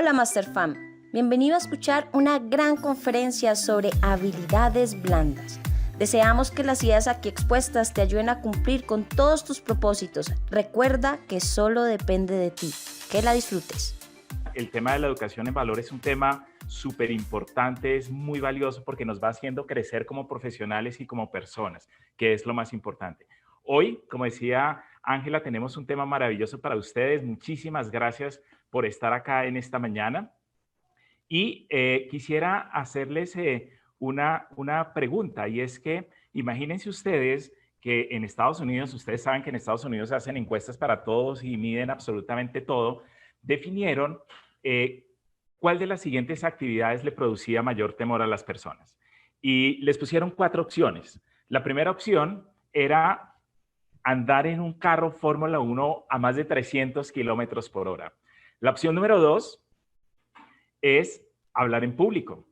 Hola MasterFam, bienvenido a escuchar una gran conferencia sobre habilidades blandas. Deseamos que las ideas aquí expuestas te ayuden a cumplir con todos tus propósitos. Recuerda que solo depende de ti. Que la disfrutes. El tema de la educación en valor es un tema súper importante, es muy valioso porque nos va haciendo crecer como profesionales y como personas, que es lo más importante. Hoy, como decía Ángela, tenemos un tema maravilloso para ustedes. Muchísimas gracias por estar acá en esta mañana. Y quisiera hacerles una pregunta, y es que imagínense ustedes que en Estados Unidos, ustedes saben que en Estados Unidos se hacen encuestas para todos y miden absolutamente todo, definieron cuál de las siguientes actividades le producía mayor temor a las personas. Y les pusieron 4 opciones. La primera opción era andar en un carro Fórmula 1 a más de 300 kilómetros por hora. La opción número 2 es hablar en público.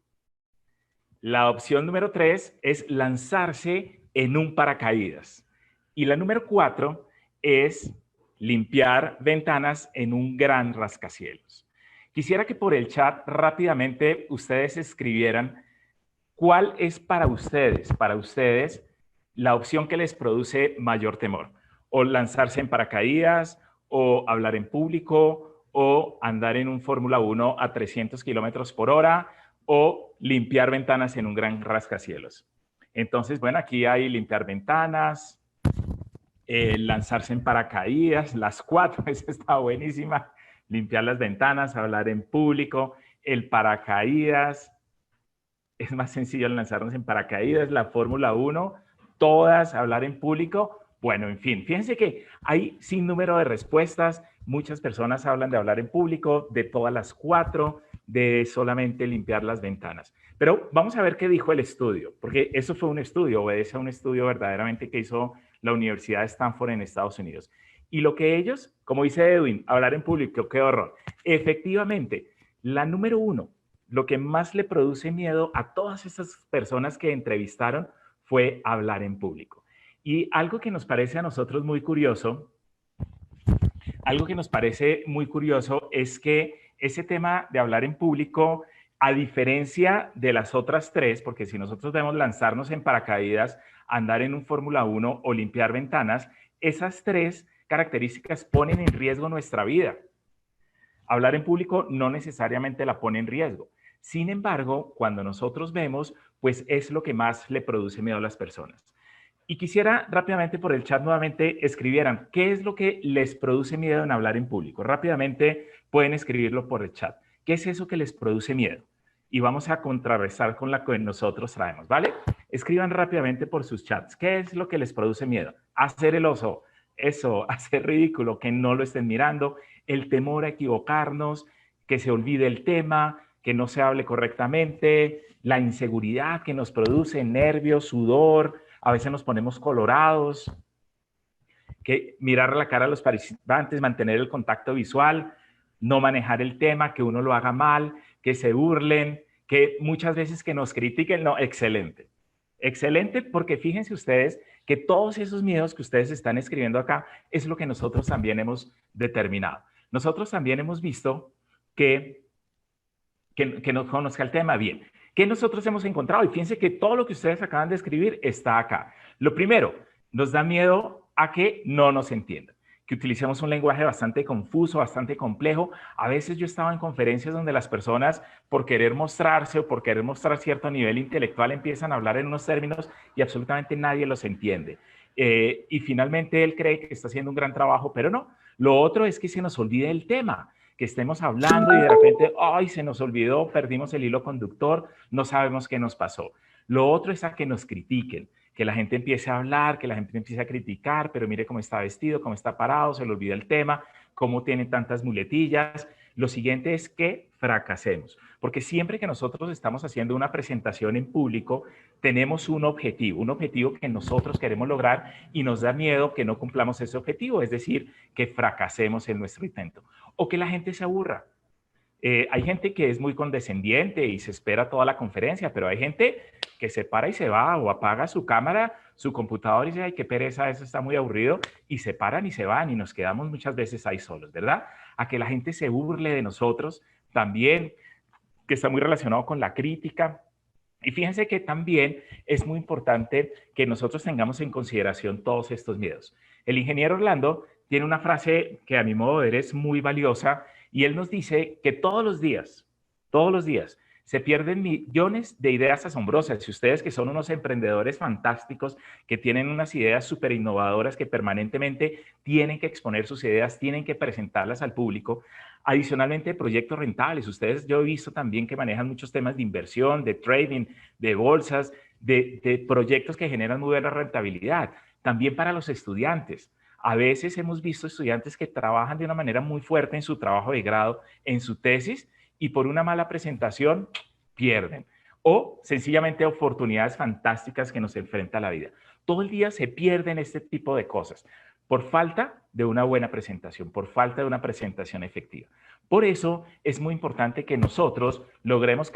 La opción número 3 es lanzarse en un paracaídas. Y la número 4 es limpiar ventanas en un gran rascacielos. Quisiera que por el chat rápidamente ustedes escribieran cuál es para ustedes la opción que les produce mayor temor. O lanzarse en paracaídas, o hablar en público, o andar en un Fórmula 1 a 300 kilómetros por hora, o limpiar ventanas en un gran rascacielos. Entonces, bueno, aquí hay limpiar ventanas, lanzarse en paracaídas, las 4, esa está buenísima, limpiar las ventanas, hablar en público, el paracaídas, es más sencillo lanzarnos en paracaídas, la Fórmula 1, todas, hablar en público. Bueno, en fin, fíjense que hay sin número de respuestas. Muchas personas hablan de hablar en público, de todas las 4, de solamente limpiar las ventanas. Pero vamos a ver qué dijo el estudio, porque eso fue un estudio, obedece a un estudio verdaderamente que hizo la Universidad de Stanford en Estados Unidos. Y lo que ellos, como dice Edwin, hablar en público, qué horror. Efectivamente, la número 1, lo que más le produce miedo a todas esas personas que entrevistaron fue hablar en público. Y algo que nos parece a nosotros muy curioso, es que ese tema de hablar en público, a diferencia de las otras 3, porque si nosotros debemos lanzarnos en paracaídas, andar en un Fórmula 1 o limpiar ventanas, esas 3 características ponen en riesgo nuestra vida. Hablar en público no necesariamente la pone en riesgo. Sin embargo, cuando nosotros vemos, pues es lo que más le produce miedo a las personas. Y quisiera rápidamente por el chat nuevamente escribieran qué es lo que les produce miedo en hablar en público. Rápidamente pueden escribirlo por el chat. ¿Qué es eso que les produce miedo? Y vamos a contrarrestar con la que nosotros traemos, ¿vale? Escriban rápidamente por sus chats. ¿Qué es lo que les produce miedo? Hacer el oso, eso, hacer ridículo, que no lo estén mirando, el temor a equivocarnos, que se olvide el tema, que no se hable correctamente, la inseguridad que nos produce, nervios, sudor, a veces nos ponemos colorados, que mirar la cara a los participantes, mantener el contacto visual, no manejar el tema, que uno lo haga mal, que se burlen, que muchas veces que nos critiquen, no, excelente. Excelente, porque fíjense ustedes que todos esos miedos que ustedes están escribiendo acá es lo que nosotros también hemos determinado. Nosotros también hemos visto que nos conozca el tema bien. ¿Qué nosotros hemos encontrado? Y fíjense que todo lo que ustedes acaban de escribir está acá. Lo primero, nos da miedo a que no nos entiendan, que utilicemos un lenguaje bastante confuso, bastante complejo. A veces yo estaba en conferencias donde las personas, por querer mostrarse o por querer mostrar cierto nivel intelectual, empiezan a hablar en unos términos y absolutamente nadie los entiende. Y finalmente él cree que está haciendo un gran trabajo, pero no. Lo otro es que se nos olvide el tema, que estemos hablando y de repente, ¡ay!, se nos olvidó, perdimos el hilo conductor, no sabemos qué nos pasó. Lo otro es a que nos critiquen, que la gente empiece a hablar, que la gente empiece a criticar, pero mire cómo está vestido, cómo está parado, se le olvida el tema, cómo tiene tantas muletillas. Lo siguiente es que fracasemos, porque siempre que nosotros estamos haciendo una presentación en público, tenemos un objetivo que nosotros queremos lograr y nos da miedo que no cumplamos ese objetivo, es decir, que fracasemos en nuestro intento o que la gente se aburra. Hay gente que es muy condescendiente y se espera toda la conferencia, pero hay gente que se para y se va o apaga su cámara, su computador y dice, ay, qué pereza, eso está muy aburrido, y se paran y se van y nos quedamos muchas veces ahí solos, ¿verdad? A que la gente se burle de nosotros, también, que está muy relacionado con la crítica. Y fíjense que también es muy importante que nosotros tengamos en consideración todos estos miedos. El ingeniero Orlando tiene una frase que a mi modo de ver es muy valiosa y él nos dice que todos los días, se pierden millones de ideas asombrosas. Y ustedes que son unos emprendedores fantásticos, que tienen unas ideas súper innovadoras, que permanentemente tienen que exponer sus ideas, tienen que presentarlas al público. Adicionalmente, proyectos rentables. Ustedes, yo he visto también que manejan muchos temas de inversión, de trading, de bolsas, de proyectos que generan muy buena rentabilidad. También para los estudiantes. A veces hemos visto estudiantes que trabajan de una manera muy fuerte en su trabajo de grado, en su tesis, y por una mala presentación pierden. O sencillamente oportunidades fantásticas que nos enfrenta la vida. Todo el día se pierden este tipo de cosas por falta de una buena presentación, por falta de una presentación efectiva. Por eso es muy importante que nosotros logremos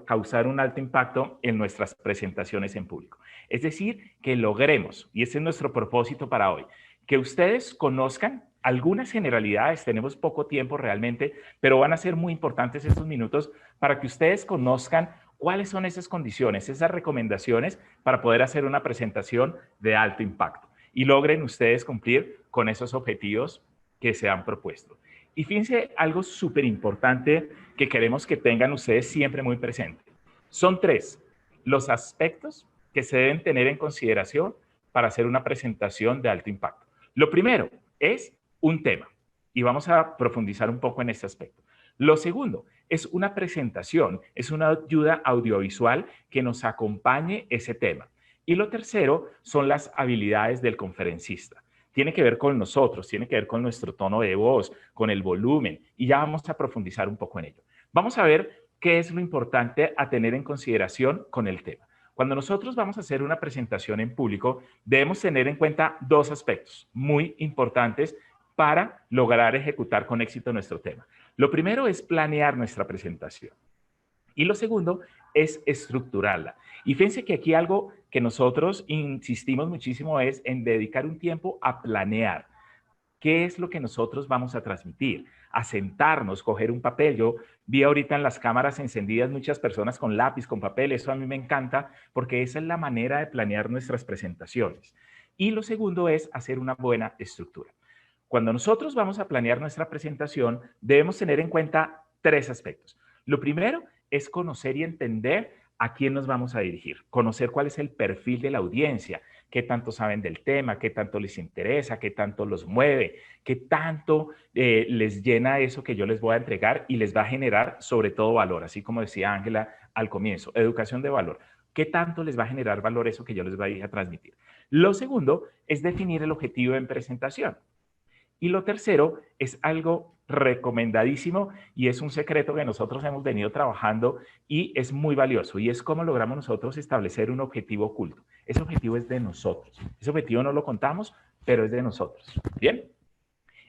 causar un alto impacto en nuestras presentaciones en público. Es decir, que logremos, y ese es nuestro propósito para hoy, que ustedes conozcan algunas generalidades. Tenemos poco tiempo realmente, pero van a ser muy importantes estos minutos para que ustedes conozcan cuáles son esas condiciones, esas recomendaciones para poder hacer una presentación de alto impacto y logren ustedes cumplir con esos objetivos que se han propuesto. Y fíjense algo súper importante que queremos que tengan ustedes siempre muy presente. Son 3 los aspectos que se deben tener en consideración para hacer una presentación de alto impacto. Lo primero es un tema y vamos a profundizar un poco en este aspecto. Lo segundo es una presentación, es una ayuda audiovisual que nos acompañe ese tema. Y lo tercero son las habilidades del conferencista. Tiene que ver con nosotros, tiene que ver con nuestro tono de voz, con el volumen, y ya vamos a profundizar un poco en ello. Vamos a ver qué es lo importante a tener en consideración con el tema. Cuando nosotros vamos a hacer una presentación en público, debemos tener en cuenta 2 aspectos muy importantes para lograr ejecutar con éxito nuestro tema. Lo primero es planear nuestra presentación. Y lo segundo es estructurarla. Y fíjense que aquí algo que nosotros insistimos muchísimo es en dedicar un tiempo a planear. ¿Qué es lo que nosotros vamos a transmitir? A sentarnos, coger un papel. Yo vi ahorita en las cámaras encendidas muchas personas con lápiz, con papel. Eso a mí me encanta porque esa es la manera de planear nuestras presentaciones. Y lo segundo es hacer una buena estructura. Cuando nosotros vamos a planear nuestra presentación, debemos tener en cuenta 3 aspectos. Lo primero es conocer y entender a quién nos vamos a dirigir, conocer cuál es el perfil de la audiencia, qué tanto saben del tema, qué tanto les interesa, qué tanto los mueve, qué tanto les llena eso que yo les voy a entregar y les va a generar sobre todo valor, así como decía Ángela al comienzo, educación de valor. ¿Qué tanto les va a generar valor eso que yo les voy a transmitir? Lo segundo es definir el objetivo en presentación. Y lo tercero es algo recomendadísimo y es un secreto que nosotros hemos venido trabajando y es muy valioso y es cómo logramos nosotros establecer un objetivo oculto. Ese objetivo es de nosotros. Ese objetivo no lo contamos, pero es de nosotros. ¿Bien?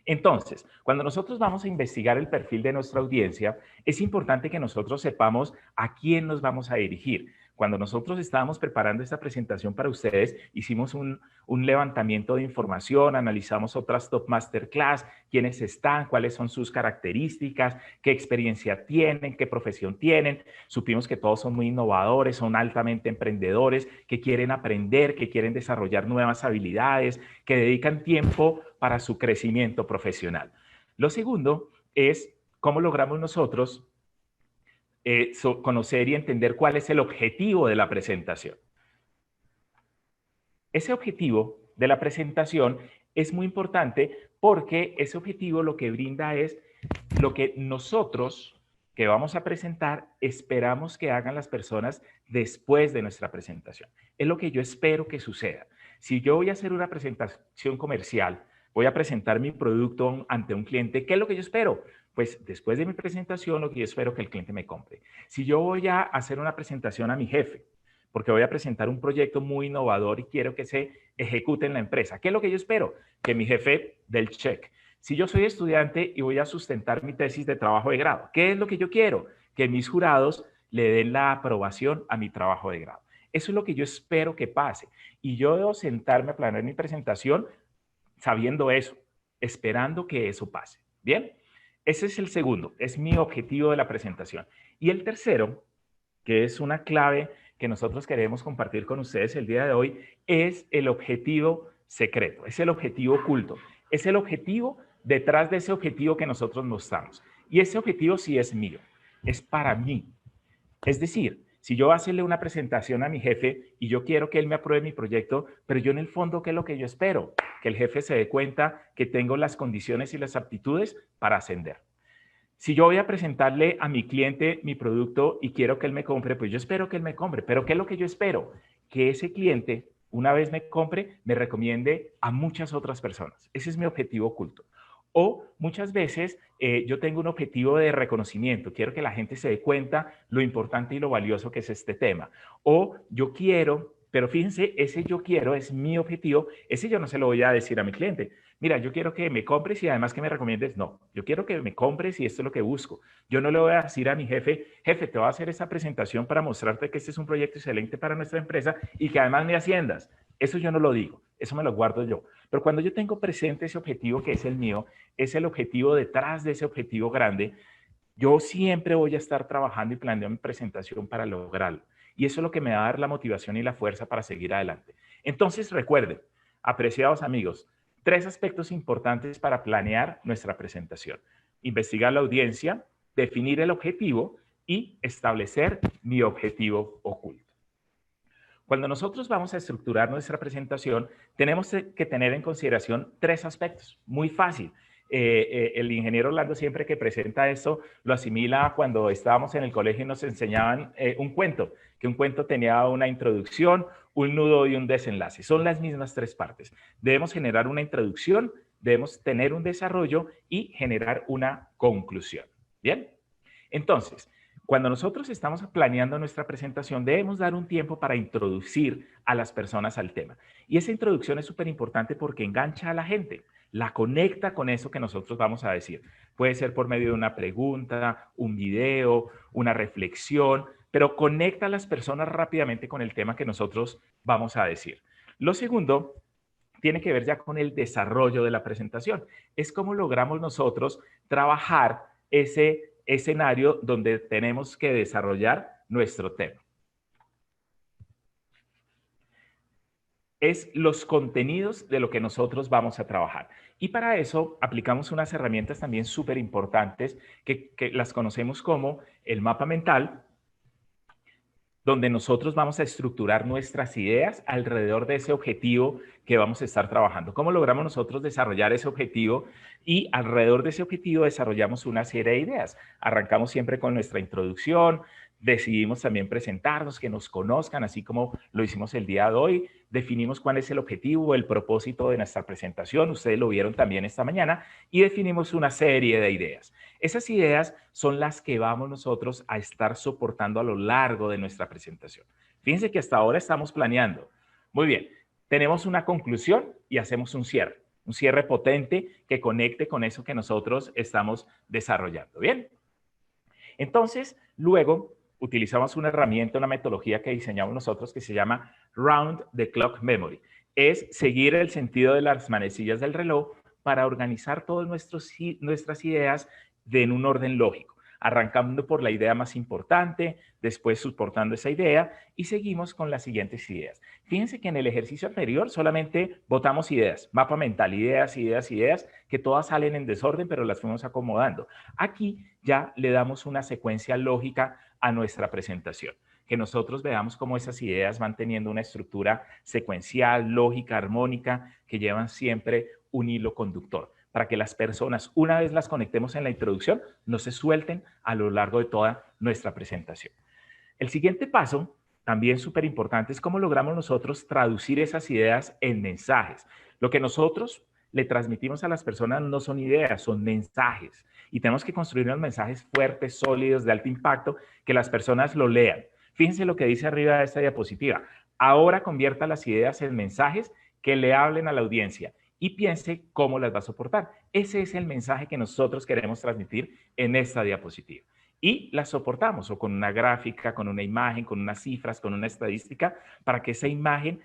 Entonces, cuando nosotros vamos a investigar el perfil de nuestra audiencia, es importante que nosotros sepamos a quién nos vamos a dirigir. Cuando nosotros estábamos preparando esta presentación para ustedes, hicimos un levantamiento de información, analizamos otras top masterclass, quiénes están, cuáles son sus características, qué experiencia tienen, qué profesión tienen. Supimos que todos son muy innovadores, son altamente emprendedores, que quieren aprender, que quieren desarrollar nuevas habilidades, que dedican tiempo para su crecimiento profesional. Lo segundo es cómo logramos nosotros conocer y entender cuál es el objetivo de la presentación. Ese objetivo de la presentación es muy importante porque ese objetivo lo que brinda es lo que nosotros que vamos a presentar esperamos que hagan las personas después de nuestra presentación. Es lo que yo espero que suceda. Si yo voy a hacer una presentación comercial, voy a presentar mi producto ante un cliente, ¿qué es lo que yo espero? Pues después de mi presentación, lo que yo espero que el cliente me compre. Si yo voy a hacer una presentación a mi jefe, porque voy a presentar un proyecto muy innovador y quiero que se ejecute en la empresa, ¿qué es lo que yo espero? Que mi jefe dé el check. Si yo soy estudiante y voy a sustentar mi tesis de trabajo de grado, ¿qué es lo que yo quiero? Que mis jurados le den la aprobación a mi trabajo de grado. Eso es lo que yo espero que pase. Y yo debo sentarme a planear mi presentación sabiendo eso, esperando que eso pase. ¿Bien? Ese es el segundo, es mi objetivo de la presentación. Y el tercero, que es una clave que nosotros queremos compartir con ustedes el día de hoy, es el objetivo secreto, es el objetivo oculto, es el objetivo detrás de ese objetivo que nosotros mostramos. Y ese objetivo sí es mío, es para mí. Es decir, si yo voy a hacerle una presentación a mi jefe y yo quiero que él me apruebe mi proyecto, pero yo en el fondo, ¿qué es lo que yo espero? Que el jefe se dé cuenta que tengo las condiciones y las aptitudes para ascender. Si yo voy a presentarle a mi cliente mi producto y quiero que él me compre, pues yo espero que él me compre. Pero ¿qué es lo que yo espero? Que ese cliente, una vez me compre, me recomiende a muchas otras personas. Ese es mi objetivo oculto. O muchas veces yo tengo un objetivo de reconocimiento. Quiero que la gente se dé cuenta lo importante y lo valioso que es este tema. O yo quiero, pero fíjense, ese yo quiero es mi objetivo. Ese yo no se lo voy a decir a mi cliente. Mira, yo quiero que me compres y además que me recomiendes. No, yo quiero que me compres y esto es lo que busco. Yo no le voy a decir a mi jefe, jefe, te voy a hacer esta presentación para mostrarte que este es un proyecto excelente para nuestra empresa y que además me asciendas. Eso yo no lo digo, eso me lo guardo yo. Pero cuando yo tengo presente ese objetivo que es el mío, es el objetivo detrás de ese objetivo grande, yo siempre voy a estar trabajando y planeando mi presentación para lograrlo. Y eso es lo que me va a dar la motivación y la fuerza para seguir adelante. Entonces, recuerden, apreciados amigos, 3 aspectos importantes para planear nuestra presentación. Investigar la audiencia, definir el objetivo y establecer mi objetivo oculto. Cuando nosotros vamos a estructurar nuestra presentación, tenemos que tener en consideración 3 aspectos. Muy fácil. El ingeniero Orlando siempre que presenta esto lo asimila a cuando estábamos en el colegio y nos enseñaban un cuento, que un cuento tenía una introducción, un nudo y un desenlace. Son las mismas 3 partes. Debemos generar una introducción, debemos tener un desarrollo y generar una conclusión. ¿Bien? Entonces, cuando nosotros estamos planeando nuestra presentación, debemos dar un tiempo para introducir a las personas al tema. Y esa introducción es súper importante porque engancha a la gente, la conecta con eso que nosotros vamos a decir. Puede ser por medio de una pregunta, un video, una reflexión, pero conecta a las personas rápidamente con el tema que nosotros vamos a decir. Lo segundo tiene que ver ya con el desarrollo de la presentación. Es cómo logramos nosotros trabajar ese escenario donde tenemos que desarrollar nuestro tema. Es los contenidos de lo que nosotros vamos a trabajar. Y para eso aplicamos unas herramientas también súper importantes que las conocemos como el mapa mental, donde nosotros vamos a estructurar nuestras ideas alrededor de ese objetivo que vamos a estar trabajando. ¿Cómo logramos nosotros desarrollar ese objetivo? Y alrededor de ese objetivo desarrollamos una serie de ideas. Arrancamos siempre con nuestra introducción, decidimos también presentarnos, que nos conozcan, así como lo hicimos el día de hoy. Definimos cuál es el objetivo, el propósito de nuestra presentación. Ustedes lo vieron también esta mañana. Y definimos una serie de ideas. Esas ideas son las que vamos nosotros a estar soportando a lo largo de nuestra presentación. Fíjense que hasta ahora estamos planeando. Muy bien, tenemos una conclusión y hacemos un cierre potente que conecte con eso que nosotros estamos desarrollando. Bien, entonces luego utilizamos una herramienta, una metodología que diseñamos nosotros que se llama Round the Clock Memory. Es seguir el sentido de las manecillas del reloj para organizar todas nuestras ideas en un orden lógico, arrancando por la idea más importante, después soportando esa idea y seguimos con las siguientes ideas. Fíjense que en el ejercicio anterior solamente botamos ideas, mapa mental, ideas, que todas salen en desorden, pero las fuimos acomodando. Aquí ya le damos una secuencia lógica a nuestra presentación, que nosotros veamos cómo esas ideas van teniendo una estructura secuencial, lógica, armónica, que llevan siempre un hilo conductor, para que las personas, una vez las conectemos en la introducción, no se suelten a lo largo de toda nuestra presentación. El siguiente paso, también súper importante, es cómo logramos nosotros traducir esas ideas en mensajes. Lo que nosotros le transmitimos a las personas no son ideas, son mensajes. Y tenemos que construir unos mensajes fuertes, sólidos, de alto impacto, que las personas lo lean. Fíjense lo que dice arriba de esta diapositiva. Ahora convierta las ideas en mensajes que le hablen a la audiencia y piense cómo las va a soportar. Ese es el mensaje que nosotros queremos transmitir en esta diapositiva. Y las soportamos o con una gráfica, con una imagen, con unas cifras, con una estadística, para que esa imagen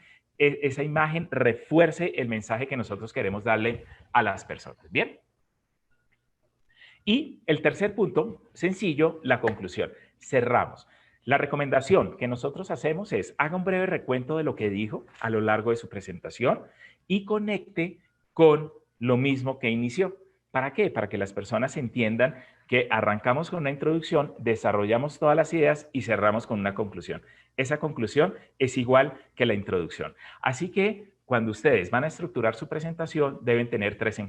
refuerce el mensaje que nosotros queremos darle a las personas. Bien. Y el tercer punto, sencillo, la conclusión. Cerramos. La recomendación que nosotros hacemos es haga un breve recuento de lo que dijo a lo largo de su presentación y conecte con lo mismo que inició. ¿Para qué? Para que las personas entiendan que arrancamos con una introducción, desarrollamos todas las ideas y cerramos con una conclusión. Esa conclusión es igual que la introducción. Así que cuando ustedes van a estructurar su presentación, deben tener tres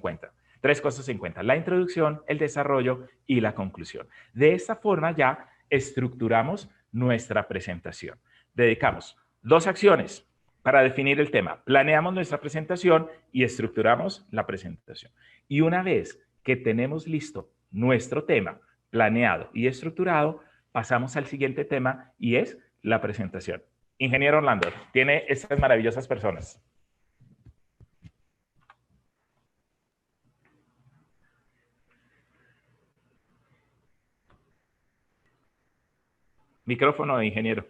cosas en cuenta: la introducción, el desarrollo y la conclusión. De esta forma ya estructuramos nuestra presentación. Dedicamos 2 acciones para definir el tema. Planeamos nuestra presentación y estructuramos la presentación. Y una vez que tenemos listo nuestro tema planeado y estructurado, pasamos al siguiente tema y es la presentación. Ingeniero Orlando, tiene estas maravillosas personas. Micrófono de ingeniero.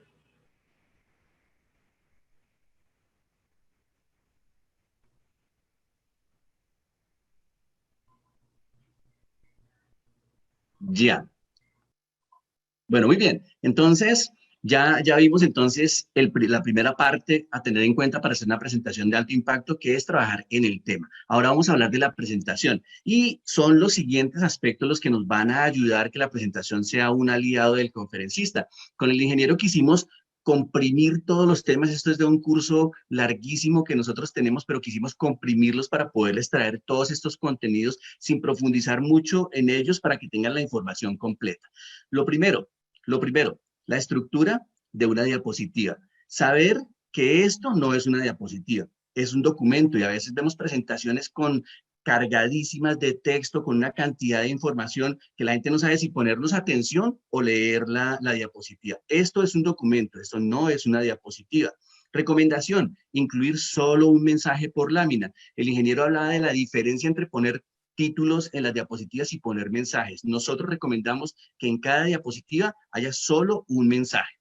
Ya. Bueno, muy bien. Entonces, ya vimos entonces la primera parte a tener en cuenta para hacer una presentación de alto impacto, que es trabajar en el tema. Ahora vamos a hablar de la presentación y son los siguientes aspectos los que nos van a ayudar que la presentación sea un aliado del conferencista. Con el ingeniero quisimos comprimir todos los temas. Esto es de un curso larguísimo que nosotros tenemos, pero quisimos comprimirlos para poderles traer todos estos contenidos sin profundizar mucho en ellos para que tengan la información completa. Lo primero, la estructura de una diapositiva. Saber que esto no es una diapositiva, es un documento, y a veces vemos presentaciones cargadísimas de texto, con una cantidad de información que la gente no sabe si ponernos atención o leer la diapositiva. Esto es un documento, esto no es una diapositiva. Recomendación: incluir solo un mensaje por lámina. El ingeniero hablaba de la diferencia entre poner títulos en las diapositivas y poner mensajes. Nosotros recomendamos que en cada diapositiva haya solo un mensaje.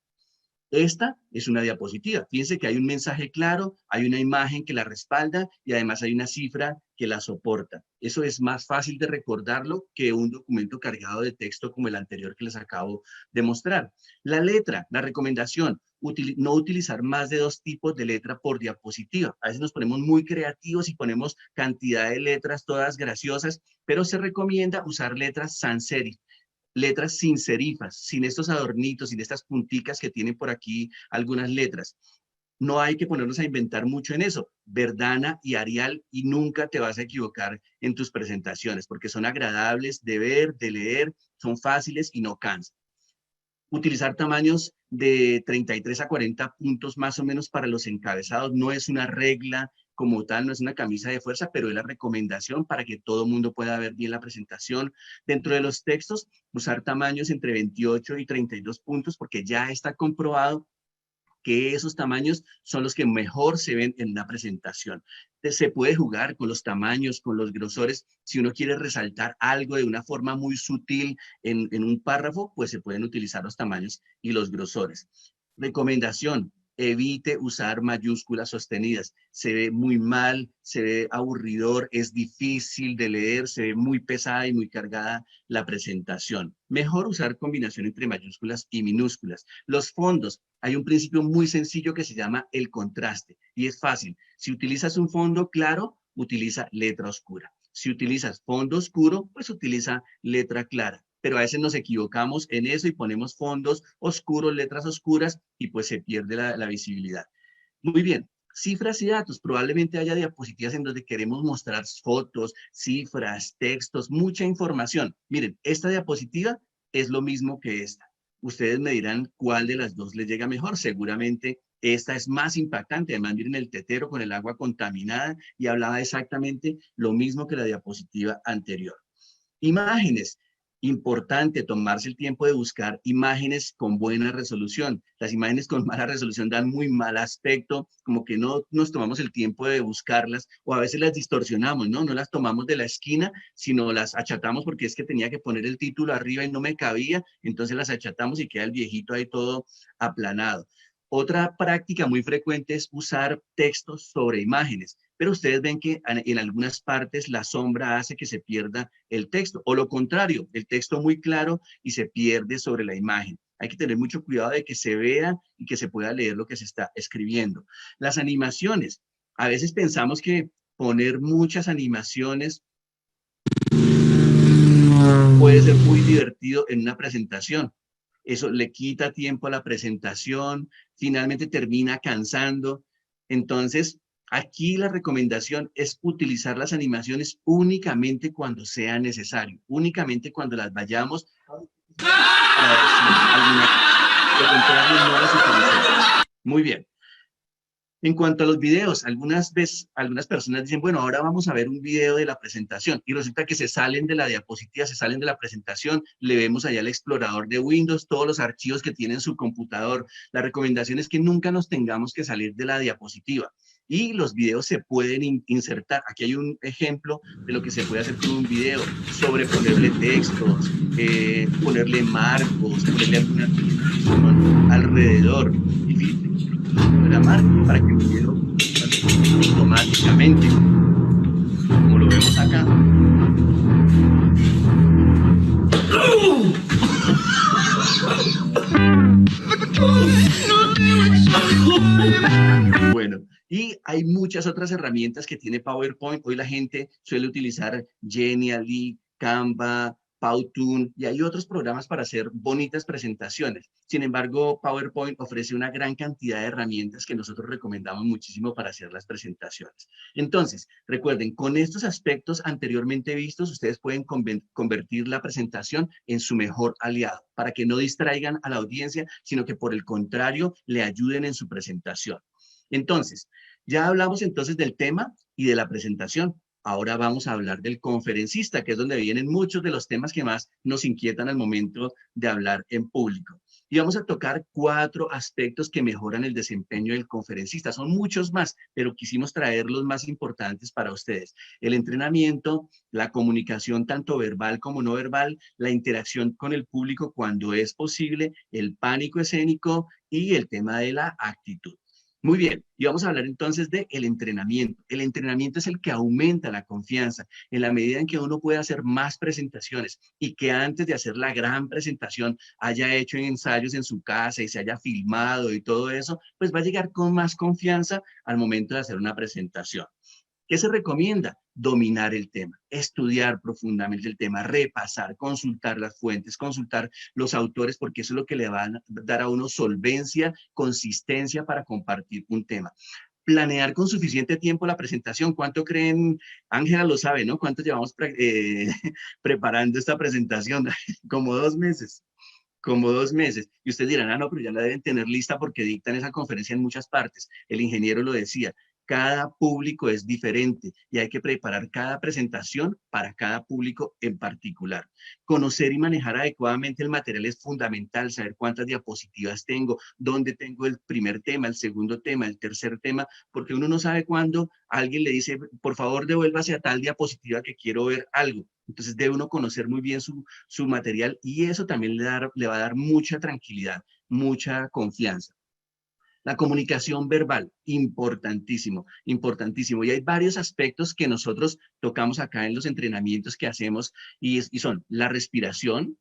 Esta es una diapositiva. Fíjense que hay un mensaje claro, hay una imagen que la respalda y además hay una cifra que la soporta. Eso es más fácil de recordarlo que un documento cargado de texto como el anterior que les acabo de mostrar. La letra, la recomendación: no utilizar más de 2 tipos de letra por diapositiva. A veces nos ponemos muy creativos y ponemos cantidad de letras todas graciosas, pero se recomienda usar letras sans serif, letras sin serifas, sin estos adornitos, sin estas punticas que tienen por aquí algunas letras. No hay que ponernos a inventar mucho en eso. Verdana y Arial, y nunca te vas a equivocar en tus presentaciones, porque son agradables de ver, de leer, son fáciles y no cansan. Utilizar tamaños de 33 a 40 puntos más o menos para los encabezados. No es una regla como tal, no es una camisa de fuerza, pero es la recomendación para que todo el mundo pueda ver bien la presentación. Dentro de los textos, usar tamaños entre 28 y 32 puntos, porque ya está comprobado que esos tamaños son los que mejor se ven en una presentación. Se puede jugar con los tamaños, con los grosores. Si uno quiere resaltar algo de una forma muy sutil en un párrafo, pues se pueden utilizar los tamaños y los grosores. Recomendación: evite usar mayúsculas sostenidas. Se ve muy mal, se ve aburridor, es difícil de leer, se ve muy pesada y muy cargada la presentación. Mejor usar combinación entre mayúsculas y minúsculas. Los fondos: hay un principio muy sencillo que se llama el contraste y es fácil. Si utilizas un fondo claro, utiliza letra oscura. Si utilizas fondo oscuro, pues utiliza letra clara. Pero a veces nos equivocamos en eso y ponemos fondos oscuros, letras oscuras, y pues se pierde la visibilidad. Muy bien. Cifras y datos. Probablemente haya diapositivas en donde queremos mostrar fotos, cifras, textos, mucha información. Miren, esta diapositiva es lo mismo que esta. Ustedes me dirán cuál de las dos les llega mejor. Seguramente esta es más impactante. Además, miren el tetero con el agua contaminada y hablaba exactamente lo mismo que la diapositiva anterior. Imágenes. Importante tomarse el tiempo de buscar imágenes con buena resolución. Las imágenes con mala resolución dan muy mal aspecto, como que no nos tomamos el tiempo de buscarlas, o a veces las distorsionamos, ¿no? No las tomamos de la esquina, sino las achatamos porque es que tenía que poner el título arriba y no me cabía, entonces las achatamos y queda el viejito ahí todo aplanado. Otra práctica muy frecuente es usar textos sobre imágenes. pero ustedes ven que en algunas partes la sombra hace que se pierda el texto, o lo contrario, el texto muy claro y se pierde sobre la imagen. Hay que tener mucho cuidado de que se vea y que se pueda leer lo que se está escribiendo. Las animaciones. A veces pensamos que poner muchas animaciones puede ser muy divertido en una presentación. Eso le quita tiempo a la presentación, finalmente termina cansando. Entonces, aquí la recomendación es utilizar las animaciones únicamente cuando sea necesario, únicamente cuando las vayamos para decir alguna cosa. Lo contrario, no las utilicemos. Muy bien. En cuanto a los videos, algunas personas dicen, bueno, ahora vamos a ver un video de la presentación y resulta que se salen de la diapositiva, se salen de la presentación, le vemos allá el explorador de Windows, todos los archivos que tiene en su computador. La recomendación es que nunca nos tengamos que salir de la diapositiva y los videos se pueden insertar. Aquí hay un ejemplo de lo que se puede hacer con un video, sobreponerle textos, ponerle marcos, ponerle alguna descripción alrededor. Y fíjense, programar para que el video automáticamente, como lo vemos acá. Bueno, y hay muchas otras herramientas que tiene PowerPoint. Hoy la gente suele utilizar Genially, Canva, Powtoon, y hay otros programas para hacer bonitas presentaciones. Sin embargo, PowerPoint ofrece una gran cantidad de herramientas que nosotros recomendamos muchísimo para hacer las presentaciones. Entonces, recuerden, con estos aspectos anteriormente vistos, ustedes pueden convertir la presentación en su mejor aliado, para que no distraigan a la audiencia, sino que por el contrario, le ayuden en su presentación. Entonces, ya hablamos entonces del tema y de la presentación. Ahora vamos a hablar del conferencista, que es donde vienen muchos de los temas que más nos inquietan al momento de hablar en público. Y vamos a tocar 4 aspectos que mejoran el desempeño del conferencista. Son muchos más, pero quisimos traer los más importantes para ustedes. El entrenamiento, la comunicación tanto verbal como no verbal, la interacción con el público cuando es posible, el pánico escénico y el tema de la actitud. Muy bien, y vamos a hablar entonces del entrenamiento. El entrenamiento es el que aumenta la confianza en la medida en que uno puede hacer más presentaciones y que antes de hacer la gran presentación haya hecho ensayos en su casa y se haya filmado y todo eso, pues va a llegar con más confianza al momento de hacer una presentación. ¿Qué se recomienda? Dominar el tema, estudiar profundamente el tema, repasar, consultar las fuentes, consultar los autores, porque eso es lo que le va a dar a uno solvencia, consistencia para compartir un tema. Planear con suficiente tiempo la presentación. ¿Cuánto creen? Ángela lo sabe, ¿no? ¿Cuánto llevamos preparando esta presentación? Como 2 meses. Como 2 meses. Y ustedes dirán, ah, no, pero ya la deben tener lista porque dictan esa conferencia en muchas partes. El ingeniero lo decía. Cada público es diferente y hay que preparar cada presentación para cada público en particular. Conocer y manejar adecuadamente el material es fundamental, saber cuántas diapositivas tengo, dónde tengo el primer tema, el segundo tema, el tercer tema, porque uno no sabe cuándo alguien le dice, por favor, devuélvase a tal diapositiva que quiero ver algo. Entonces debe uno conocer muy bien su material y eso también le va a dar mucha tranquilidad, mucha confianza. La comunicación verbal, importantísimo, importantísimo. Y hay varios aspectos que nosotros tocamos acá en los entrenamientos que hacemos y son la respiración,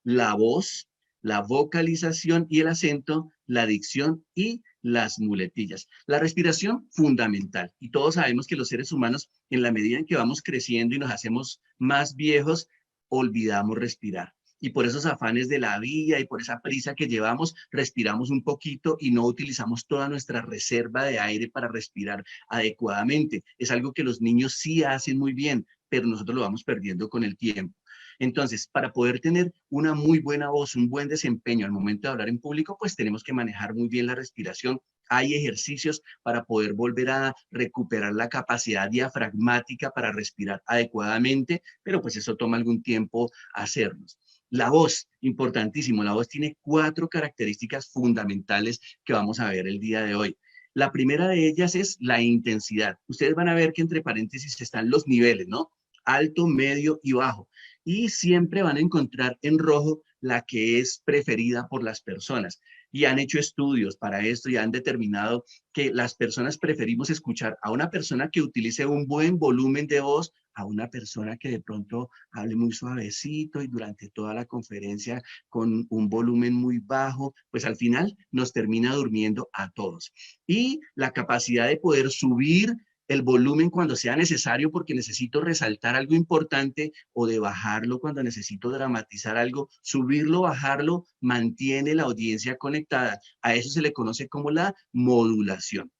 la voz, la vocalización y el acento, la dicción y las muletillas. La respiración, fundamental. Y todos sabemos que los seres humanos, en la medida en que vamos creciendo y nos hacemos más viejos, olvidamos respirar. Y por esos afanes de la vida y por esa prisa que llevamos, respiramos un poquito y no utilizamos toda nuestra reserva de aire para respirar adecuadamente. Es algo que los niños sí hacen muy bien, pero nosotros lo vamos perdiendo con el tiempo. Entonces, para poder tener una muy buena voz, un buen desempeño al momento de hablar en público, pues tenemos que manejar muy bien la respiración. Hay ejercicios para poder volver a recuperar la capacidad diafragmática para respirar adecuadamente, pero pues eso toma algún tiempo hacerlos. La voz, importantísimo. La voz tiene 4 características fundamentales que vamos a ver el día de hoy. La primera de ellas es la intensidad. Ustedes van a ver que entre paréntesis están los niveles, ¿no? Alto, medio y bajo. Y siempre van a encontrar en rojo la que es preferida por las personas. Y han hecho estudios para esto y han determinado que las personas preferimos escuchar a una persona que utilice un buen volumen de voz a una persona que de pronto hable muy suavecito y durante toda la conferencia con un volumen muy bajo, pues al final nos termina durmiendo a todos. Y la capacidad de poder subir el volumen cuando sea necesario porque necesito resaltar algo importante o de bajarlo cuando necesito dramatizar algo, subirlo, bajarlo, mantiene la audiencia conectada. A eso se le conoce como la modulación.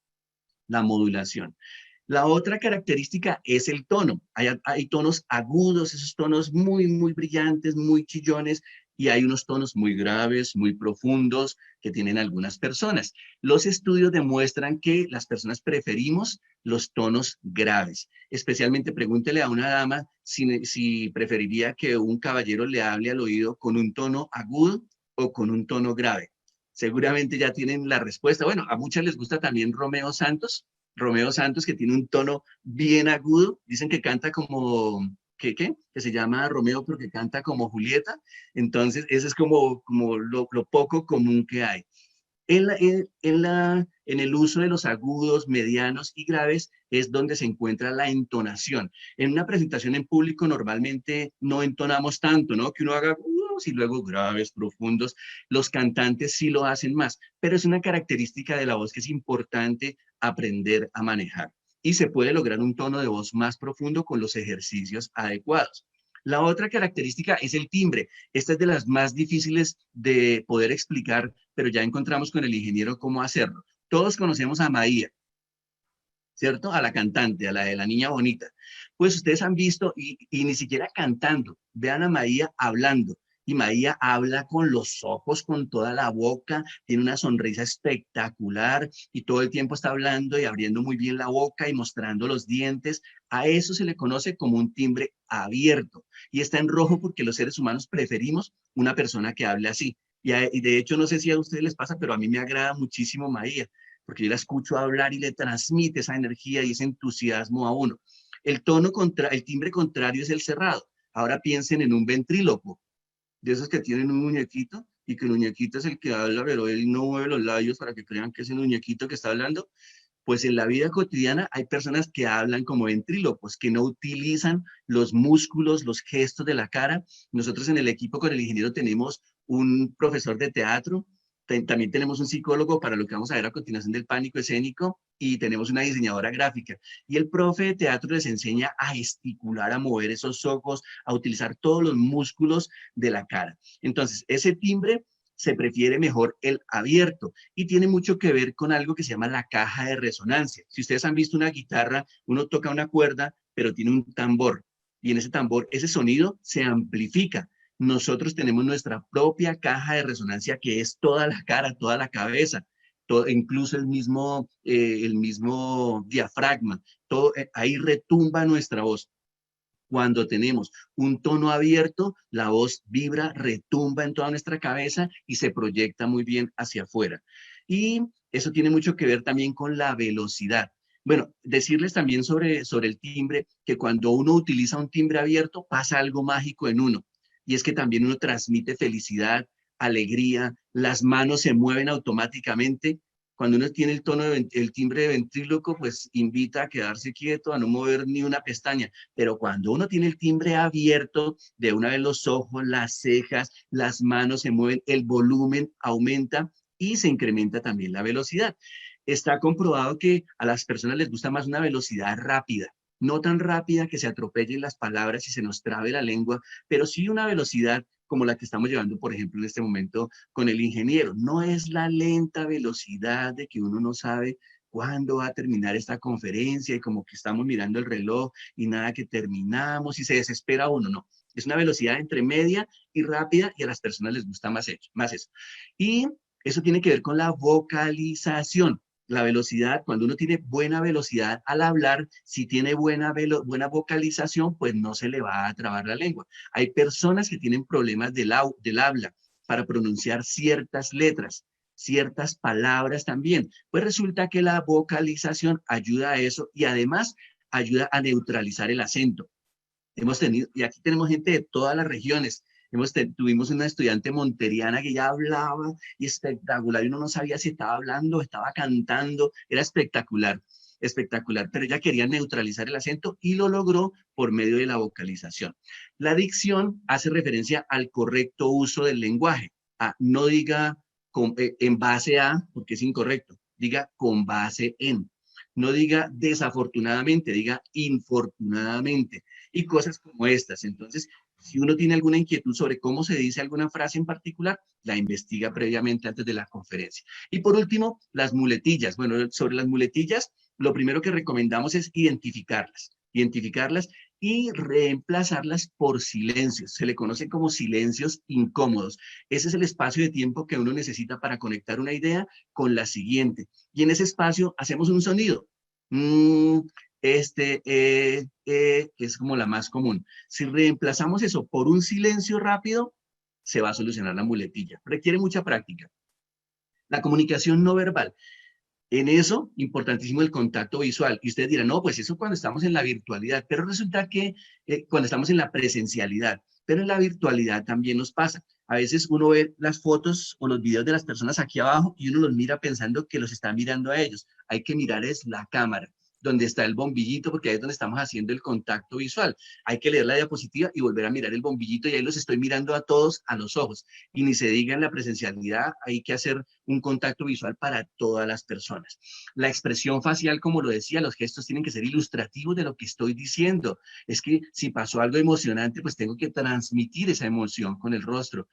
La modulación. La otra característica es el tono. Hay tonos agudos, esos tonos muy, muy brillantes, muy chillones, y hay unos tonos muy graves, muy profundos que tienen algunas personas. Los estudios demuestran que las personas preferimos los tonos graves. Especialmente pregúntele a una dama si preferiría que un caballero le hable al oído con un tono agudo o con un tono grave. Seguramente ya tienen la respuesta. Bueno, a muchas les gusta también Romeo Santos, que tiene un tono bien agudo. Dicen que canta como, que se llama Romeo, pero que canta como Julieta. Entonces, eso es como lo poco común que hay. En el uso de los agudos, medianos y graves es donde se encuentra la entonación. En una presentación en público normalmente no entonamos tanto, ¿no? Que uno haga y luego graves, profundos. Los cantantes sí lo hacen más, pero es una característica de la voz que es importante aprender a manejar. Y se puede lograr un tono de voz más profundo con los ejercicios adecuados. La otra característica es el timbre. Esta es de las más difíciles de poder explicar, pero ya encontramos con el ingeniero cómo hacerlo. Todos conocemos a Maía, ¿cierto? A la cantante, a la de la niña bonita. Pues ustedes han visto, y ni siquiera cantando, vean a Maía hablando. Y Maía habla con los ojos, con toda la boca, tiene una sonrisa espectacular y todo el tiempo está hablando y abriendo muy bien la boca y mostrando los dientes. A eso se le conoce como un timbre abierto y está en rojo porque los seres humanos preferimos una persona que hable así. Y de hecho, no sé si a ustedes les pasa, pero a mí me agrada muchísimo Maía, porque yo la escucho hablar y le transmite esa energía y ese entusiasmo a uno. El timbre contrario es el cerrado. Ahora piensen en un ventrílocuo, de esos que tienen un muñequito y que el muñequito es el que habla, pero él no mueve los labios para que crean que es el muñequito que está hablando. Pues en la vida cotidiana hay personas que hablan como ventrílocos, que no utilizan los músculos, los gestos de la cara. Nosotros en el equipo con el ingeniero tenemos un profesor de teatro, también tenemos un psicólogo para lo que vamos a ver a continuación del pánico escénico y tenemos una diseñadora gráfica. Y el profe de teatro les enseña a gesticular, a mover esos ojos, a utilizar todos los músculos de la cara. Entonces, ese timbre se prefiere mejor el abierto y tiene mucho que ver con algo que se llama la caja de resonancia. Si ustedes han visto una guitarra, uno toca una cuerda, pero tiene un tambor y en ese tambor ese sonido se amplifica. Nosotros tenemos nuestra propia caja de resonancia que es toda la cara, toda la cabeza, incluso el mismo diafragma, todo, ahí retumba nuestra voz. Cuando tenemos un tono abierto, la voz vibra, retumba en toda nuestra cabeza y se proyecta muy bien hacia afuera. Y eso tiene mucho que ver también con la velocidad. Bueno, decirles también sobre el timbre, que cuando uno utiliza un timbre abierto, pasa algo mágico en uno. Y es que también uno transmite felicidad, alegría, las manos se mueven automáticamente. Cuando uno tiene el timbre de ventríloco, pues invita a quedarse quieto, a no mover ni una pestaña. Pero cuando uno tiene el timbre abierto, de una vez los ojos, las cejas, las manos se mueven, el volumen aumenta y se incrementa también la velocidad. Está comprobado que a las personas les gusta más una velocidad rápida, no tan rápida que se atropellen las palabras y se nos trabe la lengua, pero sí una velocidad como la que estamos llevando, por ejemplo, en este momento con el ingeniero. No es la lenta velocidad de que uno no sabe cuándo va a terminar esta conferencia y como que estamos mirando el reloj y nada que terminamos y se desespera uno, no. Es una velocidad entre media y rápida y a las personas les gusta más eso. Y eso tiene que ver con la vocalización. La velocidad, cuando uno tiene buena velocidad al hablar, si tiene buena vocalización, pues no se le va a trabar la lengua. Hay personas que tienen problemas del habla para pronunciar ciertas letras, ciertas palabras también. Pues resulta que la vocalización ayuda a eso y además ayuda a neutralizar el acento. Hemos tenido, y aquí tenemos gente de todas las regiones, Tuvimos una estudiante monteriana que ya hablaba y espectacular, y uno no sabía si estaba hablando, estaba cantando, era espectacular, espectacular, pero ella quería neutralizar el acento y lo logró por medio de la vocalización. La dicción hace referencia al correcto uso del lenguaje. No diga en base a, porque es incorrecto, diga con base en. No diga desafortunadamente, diga infortunadamente. Y cosas como estas. Entonces, si uno tiene alguna inquietud sobre cómo se dice alguna frase en particular, la investiga previamente antes de la conferencia. Y por último, las muletillas. Bueno, sobre las muletillas, lo primero que recomendamos es identificarlas. Identificarlas y reemplazarlas por silencios. Se le conocen como silencios incómodos. Ese es el espacio de tiempo que uno necesita para conectar una idea con la siguiente. Y en ese espacio hacemos un sonido. Que es como la más común. Si reemplazamos eso por un silencio rápido, se va a solucionar la muletilla. Requiere mucha práctica. La comunicación no verbal. En eso, importantísimo el contacto visual. Y ustedes dirán, no, pues eso cuando estamos en la virtualidad, pero resulta que cuando estamos en la presencialidad, pero en la virtualidad también nos pasa. A veces uno ve las fotos o los videos de las personas aquí abajo y uno los mira pensando que los está mirando a ellos. Hay que mirar es la cámara, donde está el bombillito, porque ahí es donde estamos haciendo el contacto visual. Hay que leer la diapositiva y volver a mirar el bombillito y ahí los estoy mirando a todos a los ojos. Y ni se diga en la presencialidad, hay que hacer un contacto visual para todas las personas. La expresión facial, como lo decía, los gestos tienen que ser ilustrativos de lo que estoy diciendo. Es que si pasó algo emocionante, pues tengo que transmitir esa emoción con el rostro.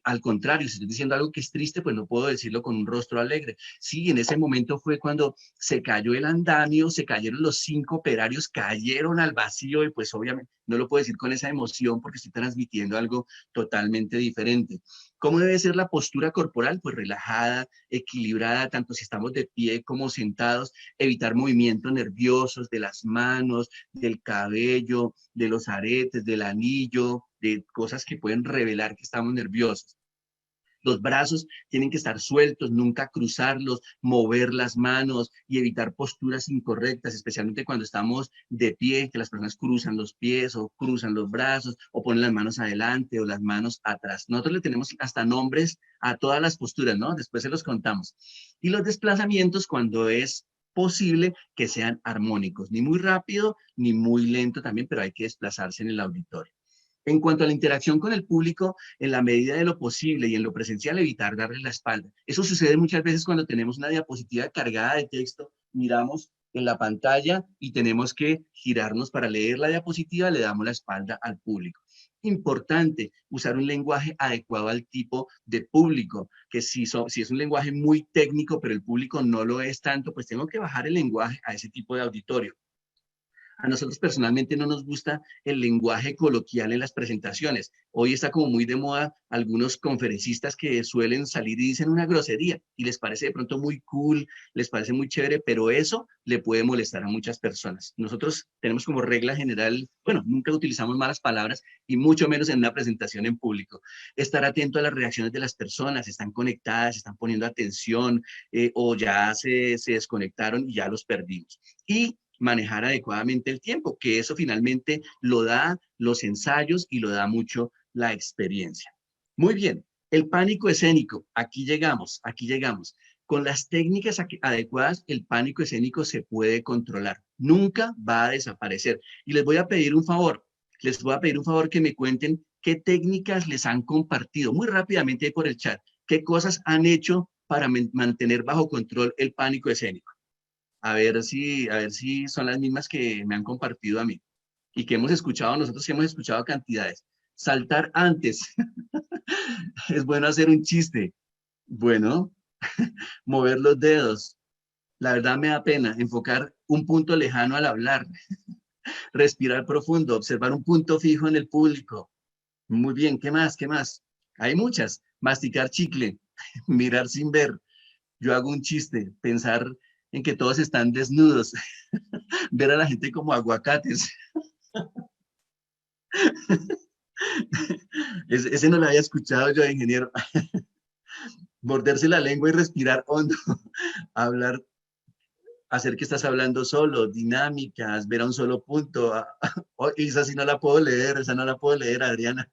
Al contrario, si estoy diciendo algo que es triste, pues no puedo decirlo con un rostro alegre. Sí, en ese momento fue cuando se cayó el andamio, se cayeron los 5 operarios, cayeron al vacío y pues obviamente no lo puedo decir con esa emoción porque estoy transmitiendo algo totalmente diferente. ¿Cómo debe ser la postura corporal? Pues relajada, equilibrada, tanto si estamos de pie como sentados, evitar movimientos nerviosos de las manos, del cabello, de los aretes, del anillo, de cosas que pueden revelar que estamos nerviosos. Los brazos tienen que estar sueltos, nunca cruzarlos, mover las manos y evitar posturas incorrectas, especialmente cuando estamos de pie, que las personas cruzan los pies o cruzan los brazos o ponen las manos adelante o las manos atrás. Nosotros le tenemos hasta nombres a todas las posturas, ¿no? Después se los contamos. Y los desplazamientos cuando es posible que sean armónicos, ni muy rápido ni muy lento también, pero hay que desplazarse en el auditorio. En cuanto a la interacción con el público, en la medida de lo posible y en lo presencial, evitar darle la espalda. Eso sucede muchas veces cuando tenemos una diapositiva cargada de texto, miramos en la pantalla y tenemos que girarnos para leer la diapositiva, le damos la espalda al público. Importante, usar un lenguaje adecuado al tipo de público, que si es un lenguaje muy técnico, pero el público no lo es tanto, pues tengo que bajar el lenguaje a ese tipo de auditorio. A nosotros personalmente no nos gusta el lenguaje coloquial en las presentaciones. Hoy está como muy de moda algunos conferencistas que suelen salir y dicen una grosería y les parece de pronto muy cool, les parece muy chévere, pero eso le puede molestar a muchas personas. Nosotros tenemos como regla general, bueno, nunca utilizamos malas palabras y mucho menos en una presentación en público. Estar atento a las reacciones de las personas, están conectadas, están poniendo atención o ya se desconectaron y ya los perdimos. Y manejar adecuadamente el tiempo, que eso finalmente lo da los ensayos y lo da mucho la experiencia. Muy bien, el pánico escénico, aquí llegamos. Con las técnicas adecuadas, el pánico escénico se puede controlar, nunca va a desaparecer. Y les voy a pedir un favor que me cuenten qué técnicas les han compartido muy rápidamente por el chat, qué cosas han hecho para mantener bajo control el pánico escénico. A ver si son las mismas que me han compartido a mí y que hemos escuchado, nosotros que hemos escuchado cantidades. Saltar antes. Es bueno hacer un chiste. Bueno, mover los dedos. La verdad me da pena enfocar un punto lejano al hablar. Respirar profundo, observar un punto fijo en el público. Muy bien, ¿qué más? ¿Qué más? Hay muchas. Masticar chicle, mirar sin ver. Yo hago un chiste, pensar en que todos están desnudos, ver a la gente como aguacates. Ese no lo había escuchado yo, ingeniero. Morderse la lengua y respirar hondo, hablar, hacer que estás hablando solo, dinámicas, ver a un solo punto. Oh, esa sí no la puedo leer, esa no la puedo leer, Adriana.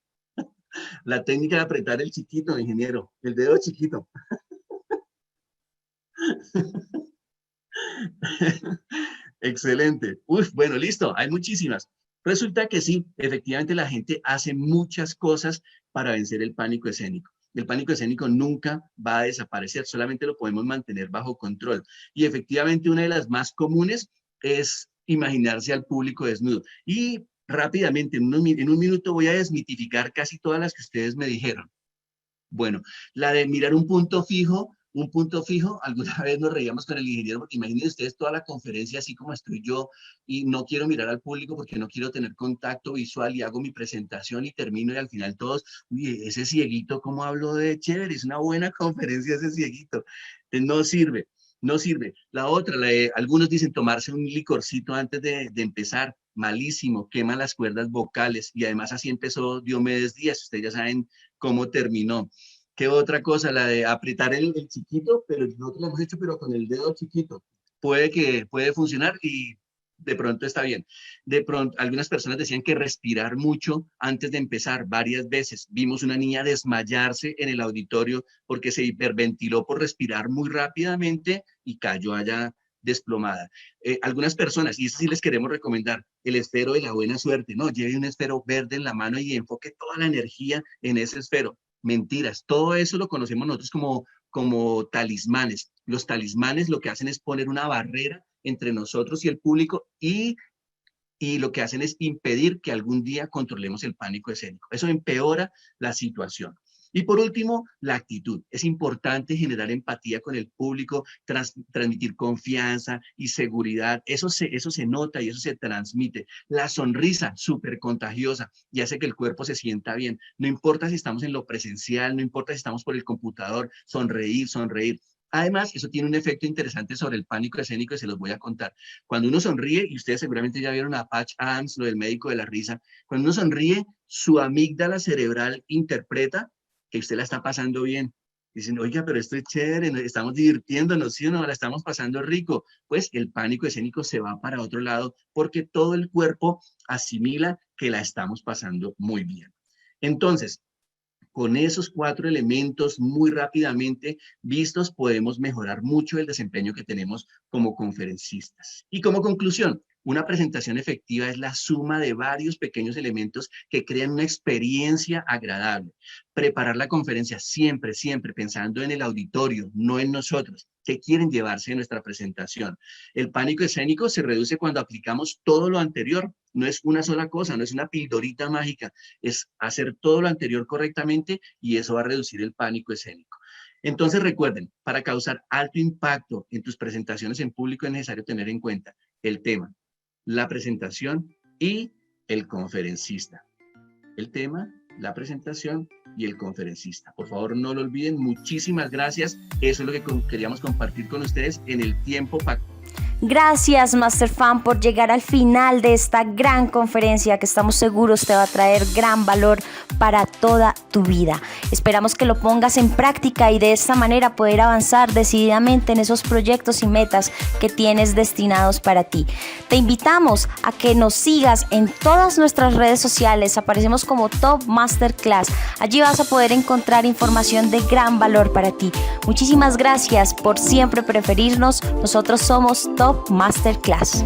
La técnica de apretar el chiquito, ingeniero, el dedo chiquito. Excelente. Uf, bueno, listo, hay muchísimas. Resulta que sí, efectivamente la gente hace muchas cosas para vencer el pánico escénico. El pánico escénico nunca va a desaparecer, solamente lo podemos mantener bajo control. Y efectivamente una de las más comunes es imaginarse al público desnudo. Y rápidamente, en un minuto voy a desmitificar casi todas las que ustedes me dijeron. Bueno, la de mirar un punto fijo, alguna vez nos reíamos con el ingeniero, porque imaginen ustedes toda la conferencia así como estoy yo, y no quiero mirar al público porque no quiero tener contacto visual, y hago mi presentación y termino, y al final todos, uy, ese cieguito, ¿cómo hablo de chévere? Es una buena conferencia ese cieguito. Entonces, no sirve, no sirve. La otra, algunos dicen tomarse un licorcito antes de empezar, malísimo, quema las cuerdas vocales, y además así empezó Diomedes Díaz, ustedes ya saben cómo terminó. ¿Qué otra cosa? La de apretar el chiquito, pero nosotros lo hemos hecho, pero con el dedo chiquito. Puede funcionar y de pronto está bien. De pronto, algunas personas decían que respirar mucho antes de empezar, varias veces. Vimos una niña desmayarse en el auditorio porque se hiperventiló por respirar muy rápidamente y cayó allá desplomada. Algunas personas, y eso sí les queremos recomendar, el esfero de la buena suerte, no, lleve un esfero verde en la mano y enfoque toda la energía en ese esfero. Mentiras, todo eso lo conocemos nosotros como talismanes. Los talismanes lo que hacen es poner una barrera entre nosotros y el público y lo que hacen es impedir que algún día controlemos el pánico escénico. Eso empeora la situación. Y por último, la actitud. Es importante generar empatía con el público, transmitir confianza y seguridad. Eso se nota y eso se transmite. La sonrisa, súper contagiosa, y hace que el cuerpo se sienta bien. No importa si estamos en lo presencial, no importa si estamos por el computador, sonreír, sonreír. Además, eso tiene un efecto interesante sobre el pánico escénico y se los voy a contar. Cuando uno sonríe, y ustedes seguramente ya vieron a Patch Adams, lo del médico de la risa, cuando uno sonríe, su amígdala cerebral interpreta que usted la está pasando bien. Dicen, oiga, pero esto es chévere, estamos divirtiéndonos, ¿sí o no? La estamos pasando rico. Pues el pánico escénico se va para otro lado porque todo el cuerpo asimila que la estamos pasando muy bien. Entonces, con esos 4 elementos muy rápidamente vistos, podemos mejorar mucho el desempeño que tenemos como conferencistas. Y como conclusión, una presentación efectiva es la suma de varios pequeños elementos que crean una experiencia agradable. Preparar la conferencia siempre, siempre pensando en el auditorio, no en nosotros. ¿Qué quieren llevarse de nuestra presentación? El pánico escénico se reduce cuando aplicamos todo lo anterior. No es una sola cosa, no es una pildorita mágica. Es hacer todo lo anterior correctamente y eso va a reducir el pánico escénico. Entonces recuerden, para causar alto impacto en tus presentaciones en público es necesario tener en cuenta el tema, la presentación y el conferencista. El tema, la presentación y el conferencista. Por favor, no lo olviden. Muchísimas gracias. Eso es lo que queríamos compartir con ustedes en el tiempo pactado. Gracias, Master Fan, por llegar al final de esta gran conferencia que estamos seguros te va a traer gran valor para toda tu vida. Esperamos que lo pongas en práctica y de esta manera poder avanzar decididamente en esos proyectos y metas que tienes destinados para ti. Te invitamos a que nos sigas en todas nuestras redes sociales. Aparecemos como Top Masterclass. Allí vas a poder encontrar información de gran valor para ti. Muchísimas gracias por siempre preferirnos. Nosotros somos Top Masterclass.